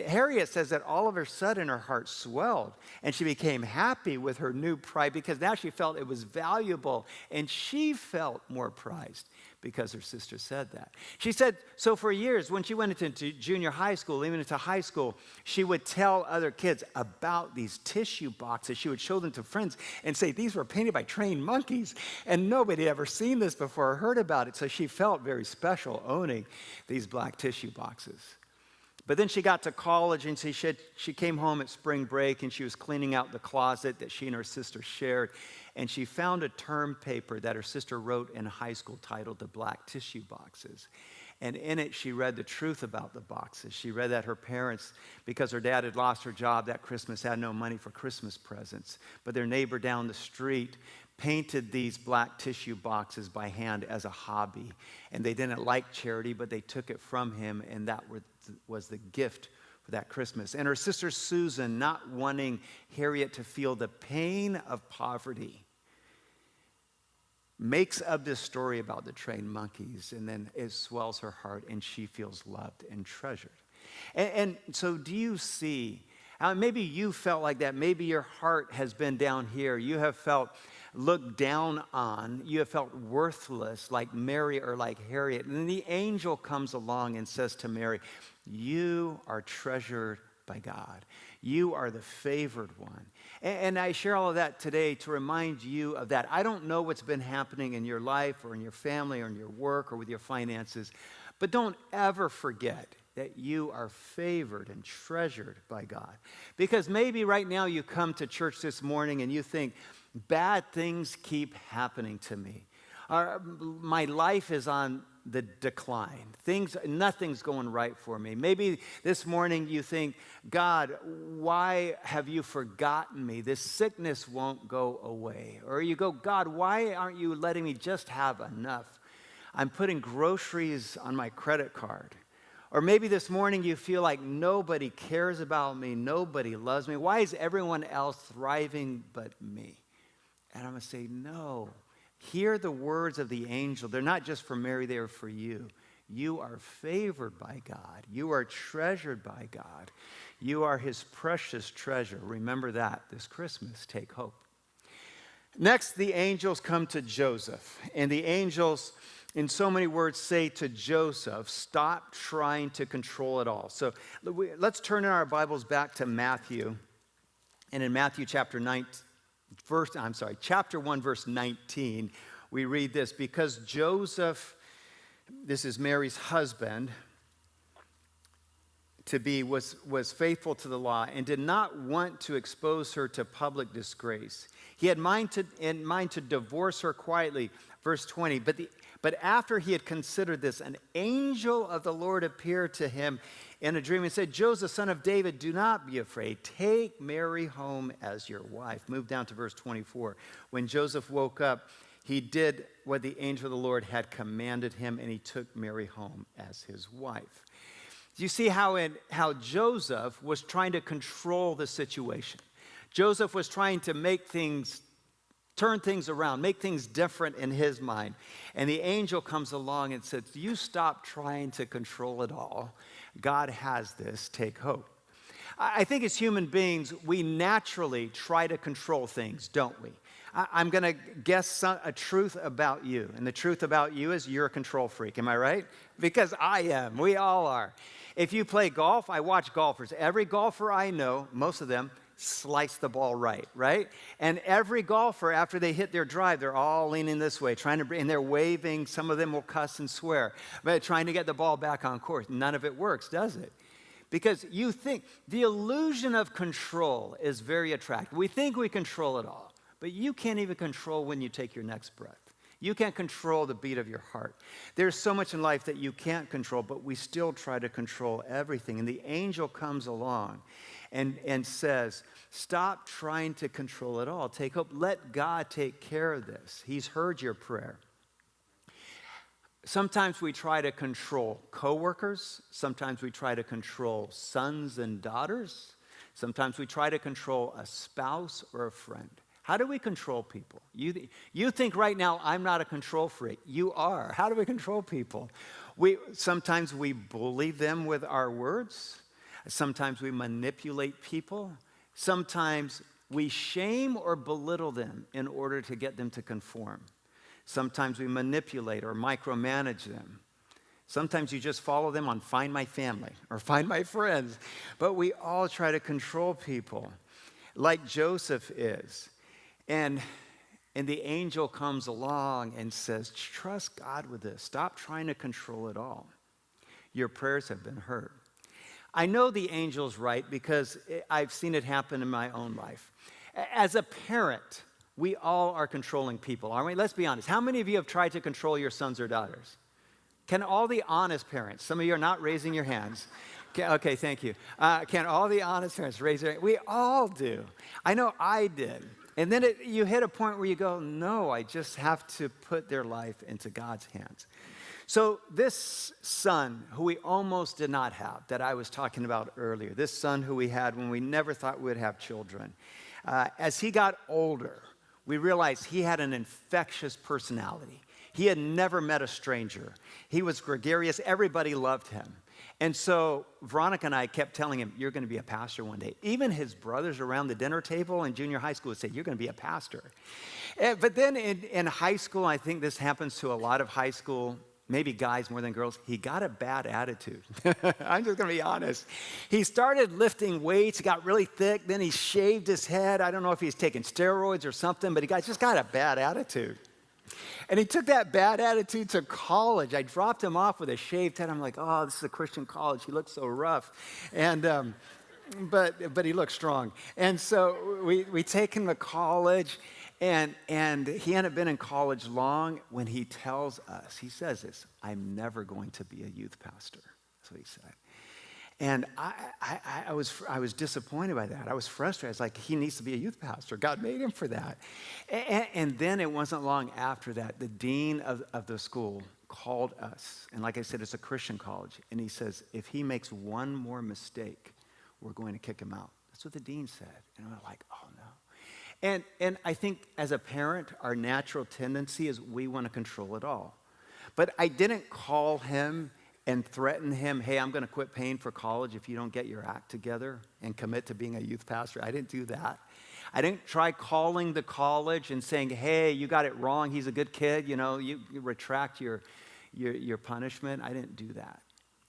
Harriet says that all of a sudden her heart swelled and she became happy with her new pride because now she felt it was valuable and she felt more prized because her sister said that. She said, so for years, when she went into junior high school, even into high school, she would tell other kids about these tissue boxes. She would show them to friends and say, these were painted by trained monkeys. And nobody had ever seen this before or heard about it. So she felt very special owning these black tissue boxes. But then she got to college and she came home at spring break and she was cleaning out the closet that she and her sister shared. And she found a term paper that her sister wrote in high school titled The Black Tissue Boxes. And in it, she read the truth about the boxes. She read that her parents, because her dad had lost her job that Christmas, had no money for Christmas presents. But their neighbor down the street painted these black tissue boxes by hand as a hobby. And they didn't like charity, but they took it from him, and that was the gift for that Christmas. And her sister Susan, not wanting Harriet to feel the pain of poverty, makes up this story about the trained monkeys, and then it swells her heart, and she feels loved and treasured. And so do you see, maybe you felt like that. Maybe your heart has been down here. You have felt looked down on. You have felt worthless like Mary or like Harriet. And then the angel comes along and says to Mary, you are treasured by God. You are the favored one. And I share all of that today to remind you of that. I don't know what's been happening in your life or in your family or in your work or with your finances, but don't ever forget that you are favored and treasured by God. Because maybe right now you come to church this morning and you think, bad things keep happening to me. My life is on the decline. Nothing's going right for me. Maybe this morning you think, God, why have you forgotten me? This sickness won't go away. Or you go, God, why aren't you letting me just have enough? I'm putting groceries on my credit card. Or maybe this morning you feel like nobody cares about me, nobody loves me. Why is everyone else thriving but me? And I'm going to say, no. Hear the words of the angel. They're not just for Mary, they are for you. You are favored by God. You are treasured by God. You are his precious treasure. Remember that this Christmas. Take hope. Next, the angels come to Joseph. And the angels, in so many words, say to Joseph, stop trying to control it all. So let's turn in our Bibles back to Matthew. And in Matthew chapter 1, verse 19, we read this, because Joseph, this is Mary's husband, was faithful to the law and did not want to expose her to public disgrace. He had in mind to divorce her quietly. Verse 20, but after he had considered this, an angel of the Lord appeared to him in a dream and said, Joseph, son of David, do not be afraid. Take Mary home as your wife. Move down to verse 24. When Joseph woke up, he did what the angel of the Lord had commanded him, and he took Mary home as his wife. You see how Joseph was trying to control the situation. Joseph was trying to turn things around, make things different in his mind. And the angel comes along and says, you stop trying to control it all. God has this. Take hope. I think as human beings, we naturally try to control things, don't we? I'm going to guess a truth about you. And the truth about you is you're a control freak. Am I right? Because I am. We all are. If you play golf, I watch golfers. Every golfer I know, most of them, slice the ball right? And every golfer, after they hit their drive, they're all leaning this way, and they're waving. Some of them will cuss and swear, but trying to get the ball back on course. None of it works, does it? Because you think the illusion of control is very attractive. We think we control it all, but you can't even control when you take your next breath. You can't control the beat of your heart. There's so much in life that you can't control, but we still try to control everything. And the angel comes along and says, stop trying to control it all. Take hope. Let God take care of this. He's heard your prayer. Sometimes we try to control coworkers. Sometimes we try to control sons and daughters. Sometimes we try to control a spouse or a friend. How do we control people? You think right now, I'm not a control freak. You are. How do we control people? Sometimes we bully them with our words. Sometimes we manipulate people. Sometimes we shame or belittle them in order to get them to conform. Sometimes we manipulate or micromanage them. Sometimes you just follow them on Find My Family or Find My Friends. But we all try to control people like Joseph is. And the angel comes along and says, trust God with this. Stop trying to control it all. Your prayers have been heard. I know the angel's right because I've seen it happen in my own life. As a parent, we all are controlling people, aren't we? Let's be honest. How many of you have tried to control your sons or daughters? Can all the honest parents, some of you are not raising your hands. Okay, thank you. Can all the honest parents raise their hands? We all do. I know I did. And then you hit a point where you go, no, I just have to put their life into God's hands. So this son who we almost did not have, that I was talking about earlier, this son who we had when we never thought we'd have children, as he got older, we realized he had an infectious personality. He had never met a stranger. He was gregarious. Everybody loved him. And so Veronica and I kept telling him, you're going to be a pastor one day. Even his brothers around the dinner table in junior high school would say, you're going to be a pastor. But then in high school, I think this happens to a lot of high school, maybe guys more than girls, he got a bad attitude. I'm just going to be honest. He started lifting weights, got really thick, then he shaved his head. I don't know if he's taking steroids or something, but he just got a bad attitude. And he took that bad attitude to college. I dropped him off with a shaved head. I'm like, oh, this is a Christian college. He looks so rough. And but he looks strong. And so we take him to college, and he hadn't been in college long when he tells us, he says this, I'm never going to be a youth pastor. That's what he said. And I was disappointed by that. I was frustrated. I was like, he needs to be a youth pastor. God made him for that. And then it wasn't long after that, the dean of the school called us. And like I said, it's a Christian college. And he says, if he makes one more mistake, we're going to kick him out. That's what the dean said. And we're like, oh no. And I think as a parent, our natural tendency is we want to control it all. But I didn't call him and threaten him, hey, I'm going to quit paying for college if you don't get your act together and commit to being a youth pastor. I didn't do that. I didn't try calling the college and saying, hey, you got it wrong. He's a good kid. You know, you retract your punishment. I didn't do that.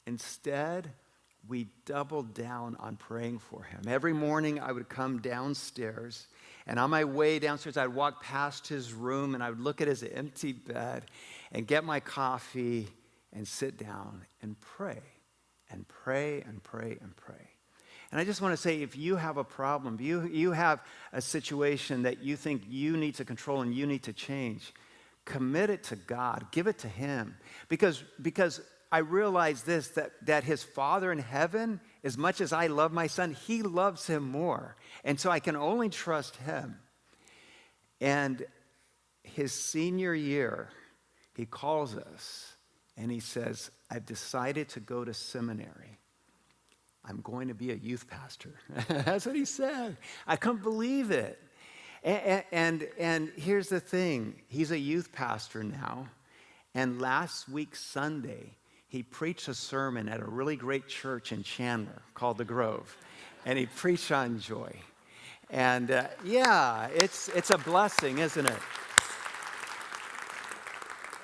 Instead, we doubled down on praying for him. Every morning I would come downstairs, and on my way downstairs, I'd walk past his room, and I would look at his empty bed and get my coffee and sit down and pray and pray and pray and pray. And I just want to say, if you have a problem, you have a situation that you think you need to control and you need to change, commit it to God. Give it to him. Because I realize this, that his Father in heaven, as much as I love my son, he loves him more. And so I can only trust him. And his senior year, he calls us and he says, I've decided to go to seminary. I'm going to be a youth pastor. That's what he said. I couldn't believe it. And here's the thing. He's a youth pastor now. And last week, Sunday, he preached a sermon at a really great church in Chandler called The Grove. And he preached on joy. And yeah, it's a blessing, isn't it?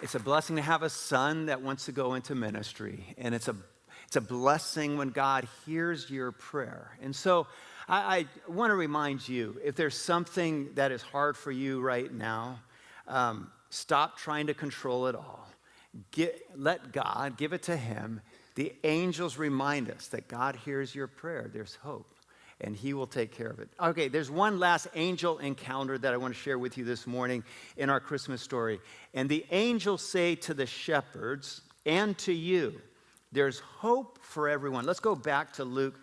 It's a blessing to have a son that wants to go into ministry. And it's a blessing when God hears your prayer. And so I want to remind you, if there's something that is hard for you right now, stop trying to control it all. Let God, give it to him. The angels remind us that God hears your prayer. There's hope. And he will take care of it. Okay, there's one last angel encounter that I want to share with you this morning in our Christmas story. And the angels say to the shepherds and to you, there's hope for everyone. Let's go back to Luke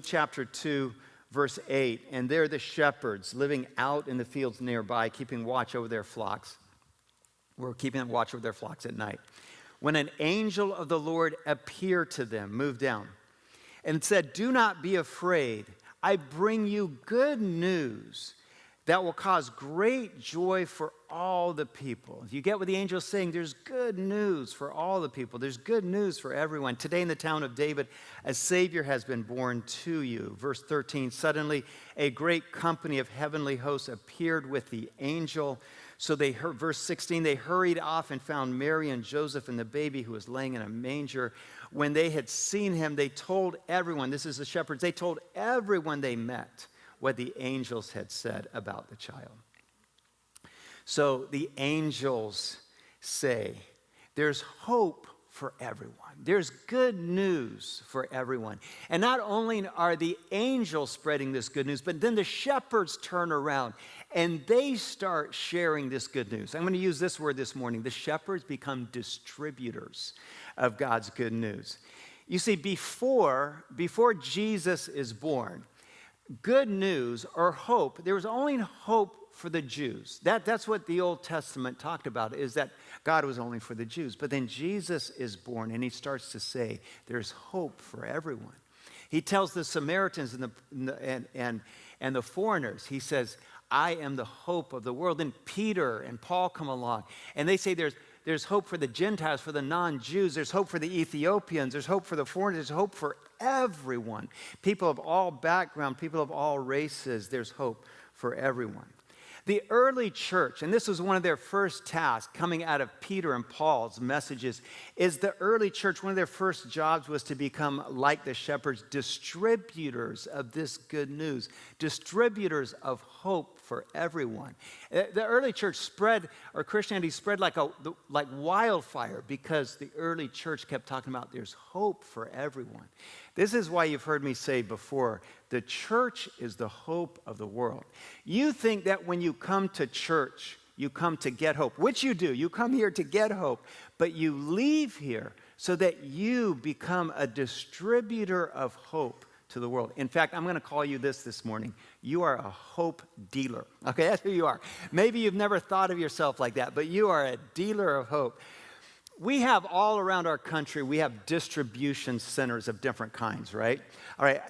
chapter 2, verse 8. And they're the shepherds living out in the fields nearby, keeping watch over their flocks. We're keeping watch over their flocks at night. When an angel of the Lord appeared to them, moved down, and said, do not be afraid. I bring you good news that will cause great joy for all the people. You get what the angel's saying? There's good news for all the people. There's good news for everyone. Today in the town of David, a Savior has been born to you. Verse 13, suddenly a great company of heavenly hosts appeared with the angel. So they heard, verse 16, they hurried off and found Mary and Joseph and the baby who was laying in a manger. When they had seen him, they told everyone, this is the shepherds, they told everyone they met what the angels had said about the child. So the angels say, there's hope for everyone. There's good news for everyone. And not only are the angels spreading this good news, but then the shepherds turn around and they start sharing this good news. I'm going to use this word this morning. The shepherds become distributors of God's good news. You see, before Jesus is born, good news or hope, there was only hope for the Jews. That's what the Old Testament talked about, is that God was only for the Jews. But then Jesus is born, and he starts to say there's hope for everyone. He tells the Samaritans and the foreigners, he says, I am the hope of the world. Then Peter and Paul come along, and they say there's hope for the Gentiles, for the non-Jews. There's hope for the Ethiopians. There's hope for the foreigners. There's hope for everyone. People of all backgrounds, people of all races, there's hope for everyone. The early church, and this was one of their first tasks coming out of Peter and Paul's messages, is the early church, one of their first jobs was to become like the shepherds, distributors of this good news, distributors of hope for everyone. The early church spread, or Christianity spread like wildfire, because the early church kept talking about there's hope for everyone. This is why you've heard me say before, the church is the hope of the world. You think that when you come to church, you come to get hope, which you do. You come here to get hope, but you leave here so that you become a distributor of hope to the world. In fact, I'm going to call you this morning. You are a hope dealer. Okay, that's who you are. Maybe you've never thought of yourself like that, but you are a dealer of hope. We have all around our country, we have distribution centers of different kinds, right? All right,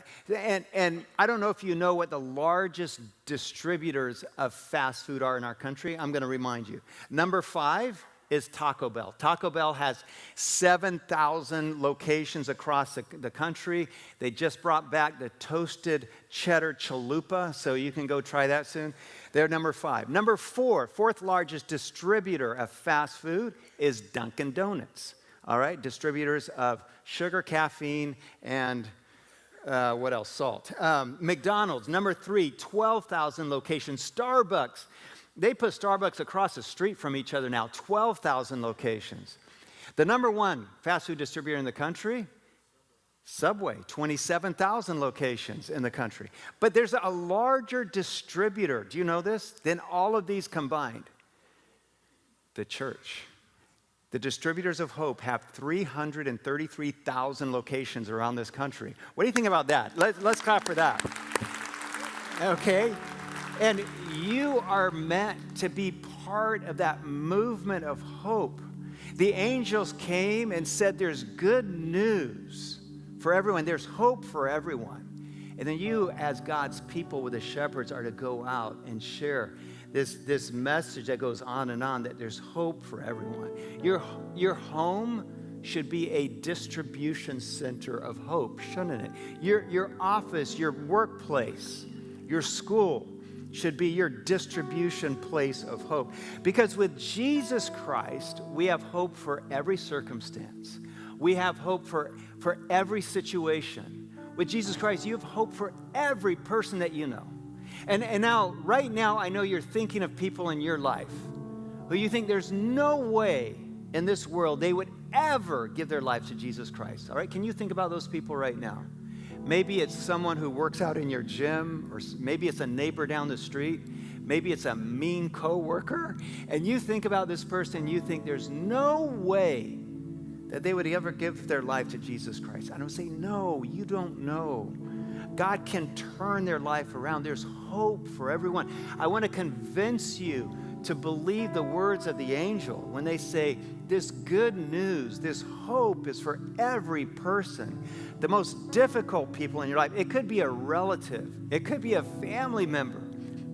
and I don't know if you know what the largest distributors of fast food are in our country. I'm going to remind you. Number 5 is Taco Bell. Taco Bell has 7,000 locations across the country. They just brought back the toasted cheddar chalupa, so you can go try that soon. They're number 5. Number 4, fourth largest distributor of fast food is Dunkin' Donuts. All right, distributors of sugar, caffeine, and what else? Salt. McDonald's, number 3, 12,000 locations. Starbucks, they put Starbucks across the street from each other now, 12,000 locations. The number 1 fast food distributor in the country, Subway, 27,000 locations in the country. But there's a larger distributor, do you know this, than all of these combined? The church. The distributors of hope have 333,000 locations around this country. What do you think about that? Let's clap for that. Okay? And you are meant to be part of that movement of hope. The angels came and said there's good news for everyone. There's hope for everyone. And then you, as God's people with the shepherds, are to go out and share this message that goes on and on, that there's hope for everyone. Your home should be a distribution center of hope, shouldn't it? Your office, your workplace, your school should be your distribution place of hope. Because with Jesus Christ, we have hope for every circumstance. We have hope for every situation. With Jesus Christ, you have hope for every person that you know. And now, right now, I know you're thinking of people in your life who you think there's no way in this world they would ever give their life to Jesus Christ. All right, can you think about those people right now? Maybe it's someone who works out in your gym, or maybe it's a neighbor down the street. Maybe it's a mean coworker. And you think about this person, you think there's no way that they would ever give their life to Jesus Christ. I don't say, no, you don't know. God can turn their life around. There's hope for everyone. I want to convince you to believe the words of the angel when they say, this good news, this hope is for every person. The most difficult people in your life, it could be a relative, it could be a family member.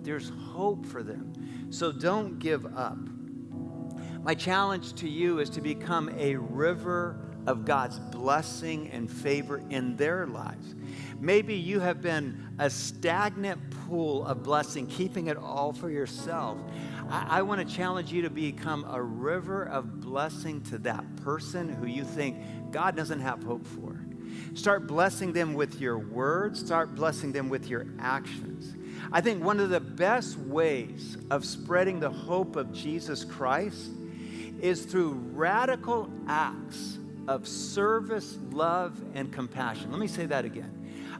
There's hope for them. So don't give up. My challenge to you is to become a river of God's blessing and favor in their lives. Maybe you have been a stagnant pool of blessing, keeping it all for yourself. I want to challenge you to become a river of blessing to that person who you think God doesn't have hope for. Start blessing them with your words. Start blessing them with your actions. I think one of the best ways of spreading the hope of Jesus Christ is through radical acts of service, love, and compassion. Let me say that again.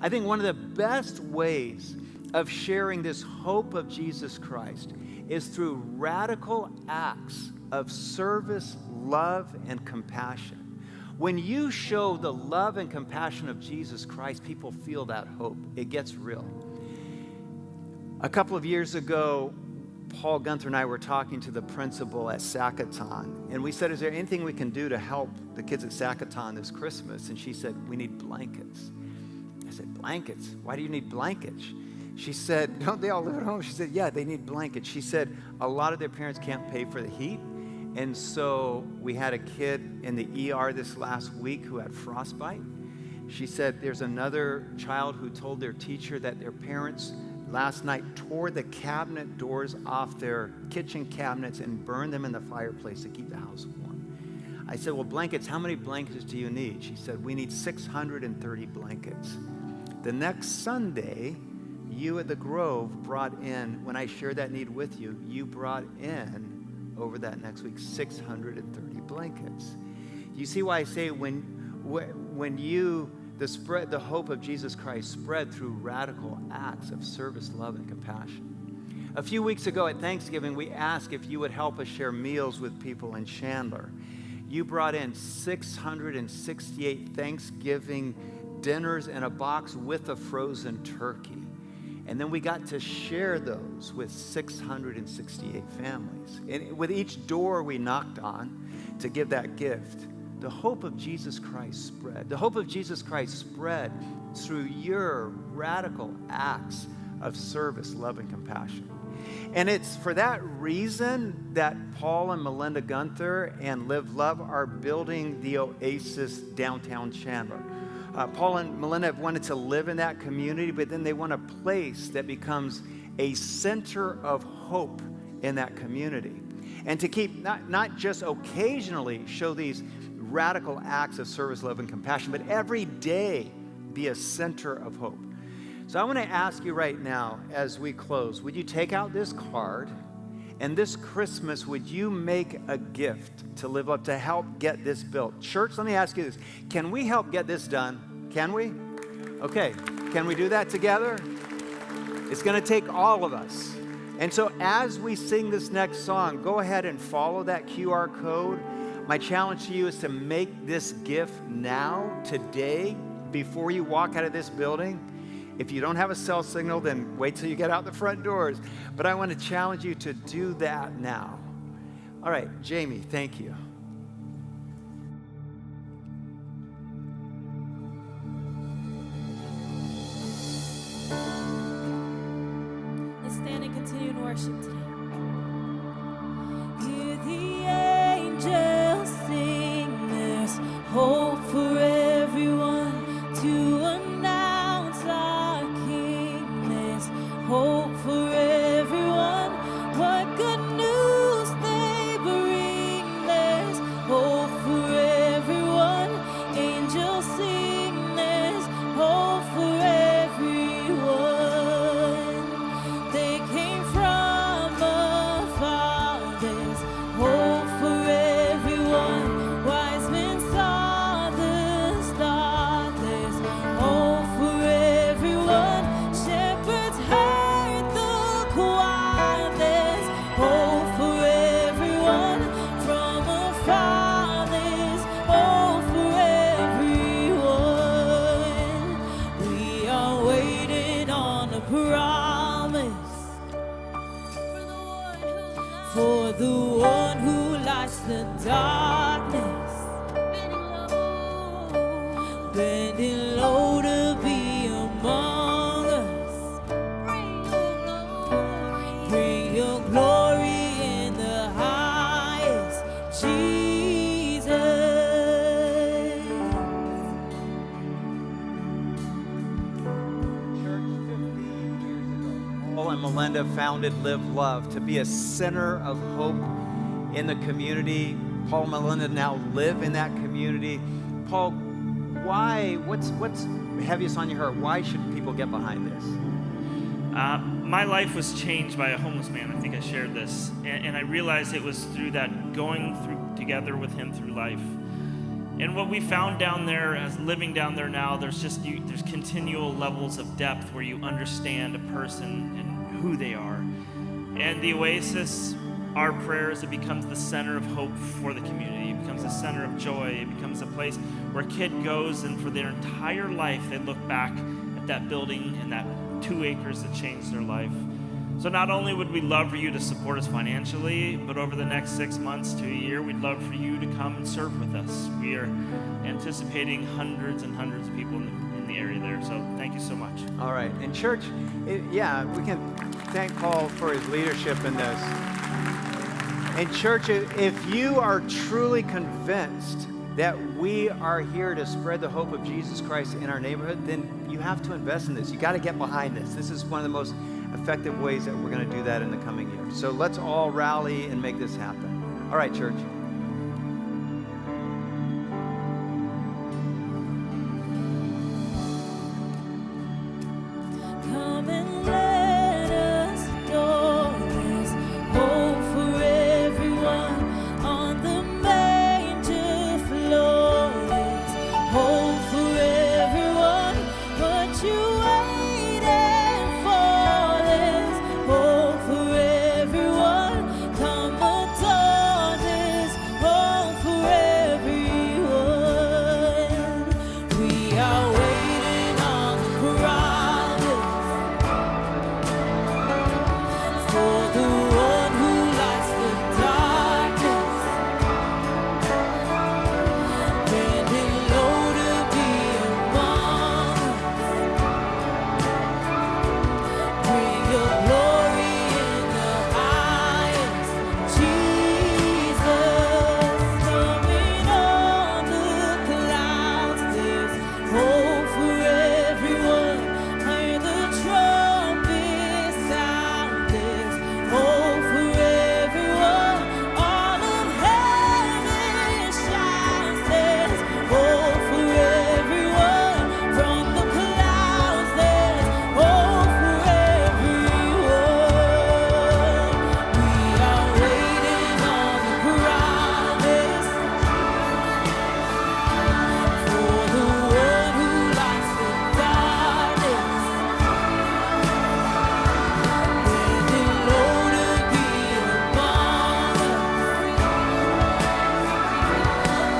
I think one of the best ways of sharing this hope of Jesus Christ is through radical acts of service, love, and compassion. When you show the love and compassion of Jesus Christ, people feel that hope. It gets real. A couple of years ago, Paul Gunther and I were talking to the principal at Sacaton, and we said, is there anything we can do to help the kids at Sacaton this Christmas? And she said, we need blankets. I said, blankets? Why do you need blankets? She said, don't they all live at home? She said, yeah, they need blankets. She said, a lot of their parents can't pay for the heat, and so we had a kid in the ER this last week who had frostbite. She said there's another child who told their teacher that their parents last night tore the cabinet doors off their kitchen cabinets and burned them in the fireplace to keep the house warm. I said, well, blankets, how many blankets do you need? She said, we need 630 blankets. The next Sunday, you at the Grove brought in, when I shared that need with you, you brought in, over that next week, 630 blankets. You see why I say when you, the hope of Jesus Christ spread through radical acts of service, love, and compassion. A few weeks ago at Thanksgiving, we asked if you would help us share meals with people in Chandler. You brought in 668 Thanksgiving dinners in a box with a frozen turkey. And then we got to share those with 668 families. And with each door we knocked on to give that gift, the hope of Jesus Christ spread. The hope of Jesus Christ spread through your radical acts of service, love, and compassion. And it's for that reason that Paul and Melinda Gunther and Live Love are building the Oasis downtown Chandler. Paul and Melinda have wanted to live in that community, but then they want a place that becomes a center of hope in that community. And to keep, not just occasionally show these radical acts of service, love, and compassion, but every day be a center of hope. So I want to ask you right now as we close, would you take out this card, and this Christmas, would you make a gift to Live Up to help get this built? Church, let me ask you this. Can we help get this done? Can we? Okay, can we do that together? It's going to take all of us. And so as we sing this next song, go ahead and follow that QR code. My challenge to you is to make this gift now, today, before you walk out of this building. If you don't have a cell signal, then wait till you get out the front doors. But I want to challenge you to do that now. All right, Jamie, thank you.
Let's stand and continue in worship today. Hear the angels sing, there's hope for everyone to announce our King. There's hope for everyone. What good news they bring. There's hope for everyone. Angels sing, there's hope for everyone. They came from afar. There's hope for everyone. Wise men saw the star. There's hope for everyone. Shepherds heard the choir. There's hope for everyone. From afar, there's hope for everyone. We are waiting on a promise for the one who lights the darkness, bending low to be among us. Bring your glory in the highest, Jesus.
Paul and Melinda founded Live Love to be a center of hope in the community. Paul and Melinda now live in that community. Paul, why, what's heaviest on your heart? Why should people get behind this?
My life was changed by a homeless man. I think I shared this. And I realized it was through that going through together with him through life. And what we found down there, as living down there now, there's continual levels of depth where you understand a person and who they are. And the Oasis, our prayer is it becomes the center of hope for the community. It becomes a center of joy. It becomes a place where a kid goes and for their entire life they look back at that building and that 2 acres that changed their life. So not only would we love for you to support us financially, but over the next 6 months to a year, we'd love for you to come and serve with us. We are anticipating hundreds and hundreds of people in the area there. So thank you so much.
All right. And church, we can thank Paul for his leadership in this. And church, if you are truly convinced that we are here to spread the hope of Jesus Christ in our neighborhood, then you have to invest in this. You got to get behind this. This is one of the most effective ways that we're going to do that in the coming year. So let's all rally and make this happen. All right, church.
Come and let us adore this hope for everyone on the manger floor. This hope for everyone. What you waiting for? This hope for everyone. Come adore this hope for everyone. We are waiting on the promise for the one who lights the darkness, bending low to be among us. Bring your glory in the highest, Jesus. Coming on the clouds, there's hope for everyone. Hear the trumpet sound, there's hope for everyone. All of heaven shines, there's hope for everyone. From the clouds, there's hope for everyone. We are waiting on the promise for the one who lights the darkness, bending low to be among us.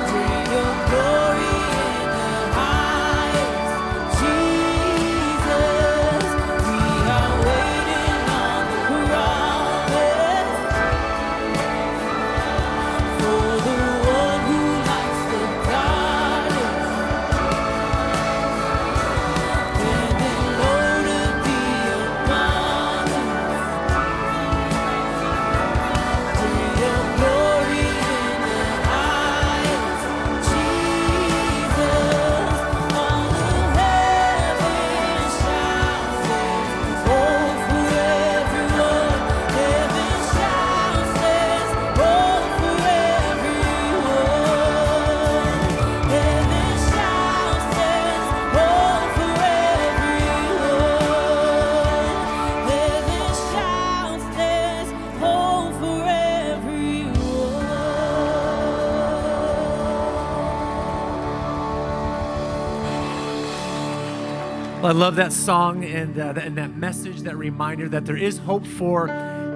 Bring your glory in the highest, Jesus. We are waiting on the promise for the one who lights the darkness, bending low to be among us. Bring your glory in the highest, Jesus. All of heaven shouts, there's hope for everyone. Heaven shouts, there's hope for everyone. Heaven shouts, there's hope for everyone. Heaven shouts, there's hope for everyone.
Well, I love that song and that message, that reminder that there is hope for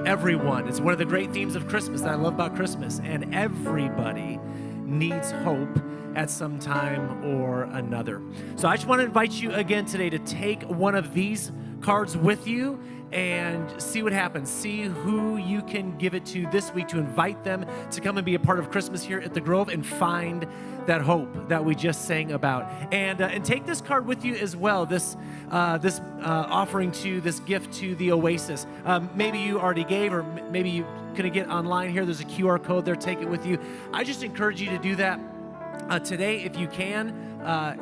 everyone. It's one of the great themes of Christmas that I love about Christmas. And everybody needs hope at some time or another. So I just want to invite you again today to take one of these cards with you and see what happens. See who you can give it to this week to invite them to come and be a part of Christmas here at the Grove and find that hope that we just sang about. And take this card with you as well, this offering to, this gift to the Oasis. Maybe you already gave, or maybe you couldn't get online here. There's a QR code there. Take it with you. I just encourage you to do that today if you can.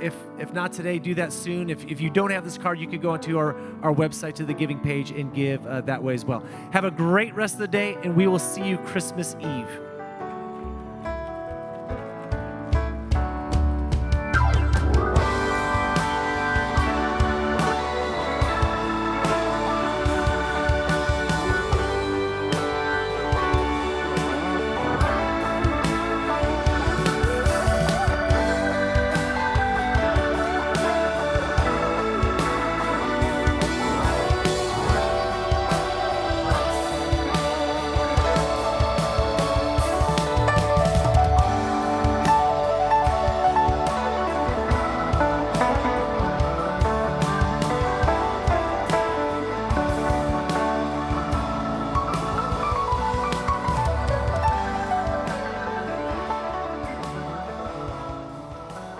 If not today, do that soon. If you don't have this card, you could go onto our website to the giving page and give that way as well. Have a great rest of the day, and we will see you Christmas Eve.